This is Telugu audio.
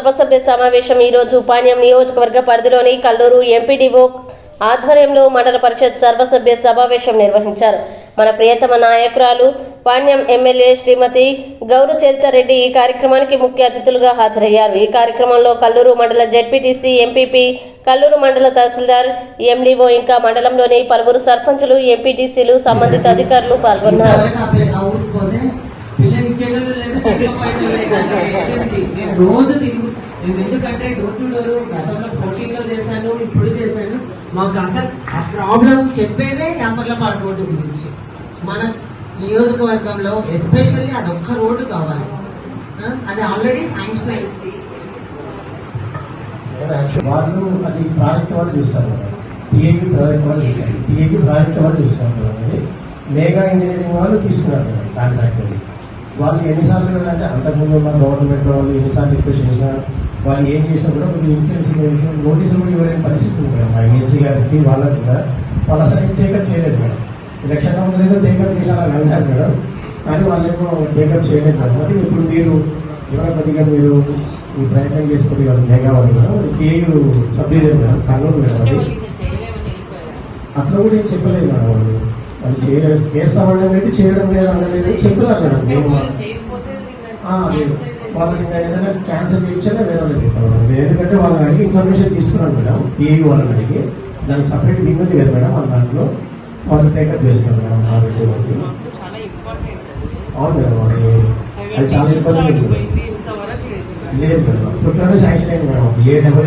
సర్వసభ్య సమావేశం ఈరోజు పాణ్యం నియోజకవర్గ పరిధిలోని కల్లూరు ఎంపీడీఓ ఆధ్వర్యంలో మండల పరిషత్ సర్వసభ్య సమావేశం నిర్వహించారు. మన ప్రియతమ నాయకురాలు పాణ్యం ఎమ్మెల్యే శ్రీమతి గౌరు చరితారెడ్డి ఈ కార్యక్రమానికి ముఖ్య అతిథులుగా హాజరయ్యారు. ఈ కార్యక్రమంలో కల్లూరు మండల జెడ్పీటీసీ, ఎంపీపీ, కల్లూరు మండల తహసీల్దార్, ఎండీఓ ఇంకా మండలంలోని పలువురు సర్పంచులు, ఎంపీటీసీలు, సంబంధిత అధికారులు పాల్గొన్నారు. ఎందుకంటే డోర్ టు డోర్ గతంలో 14లో చేశాను, ఇప్పుడు చేశాను. మాకు అసలు ఆ ప్రాబ్లం చెప్పేదే యామర్లపాడు రోడ్డు గురించి. మన నియోజకవర్గంలో ఎస్పెషల్లీ అదొక్క రోడ్డు కావాలి. అది ఆల్రెడీ శాంక్షన్ అయింది. వాళ్ళు అది ప్రాజెక్ట్ వాళ్ళు చూస్తారు, పిఏకి ప్రాజెక్ట్ వాళ్ళు చూస్తారు, పిఏకి ప్రాజెక్ట్ వాళ్ళు చూస్తున్నారు. మేఘా ఇంజనీరింగ్ వాళ్ళు తీసుకున్నారు కాంట్రాక్ట్. వాళ్ళు ఎన్నిసార్లు అంటే అంతకుముందు ఉన్న గవర్నమెంట్ వాళ్ళు ఎన్నిసార్లు రిక్వెస్ట్ చేసినా వాళ్ళు ఏం చేసినా కూడా కొన్ని ఇన్ఫ్లుయెన్స్ నోటీసులు కూడా ఇవ్వలేని పరిస్థితి ఉంది మేడం. మా ఏసీ గారికి వాళ్ళకి కూడా వాళ్ళు అసలు టేకప్ చేయలేదు మేడం. ఎలక్షన్ ముందు ఏదో టేకప్ చేశారని అంటారు మేడం, కానీ వాళ్ళేమో టేకప్ చేయలేదు మేడం. అది ఇప్పుడు మీరు కొద్దిగా మీరు ఈ ప్రయత్నం చేసుకుని వాళ్ళు మేఘా వాళ్ళు madam, KU sub division madam, Kurnool madam. అది అట్లా కూడా ఏం చెప్పలేదు మేడం. వాళ్ళు చేస్తామని అయితే చేయడం లేదు అనలేదు చెప్తున్నారు మేడం. నేను వాళ్ళకి ఇంకా ఏదైనా క్యాన్సర్ ఇచ్చానే వేరే వాళ్ళకి చెప్పాను. ఎందుకంటే వాళ్ళని అడిగి ఇన్ఫర్మేషన్ తీసుకున్నాను మేడం. పిఏ వాళ్ళని అడిగి దానికి సపరేట్ వింగ్ ఉంది కదా మేడం, వాళ్ళ దాంట్లో వాళ్ళు టేకప్ చేస్తున్నారు మేడం. కాబట్టి వాళ్ళకి అవును మేడం, వాళ్ళకి అది చాలా ఇబ్బంది లేదు మేడం. ఇప్పట్లోనే శాంక్షన్ అయింది మేడం. ఏ డబ్బులు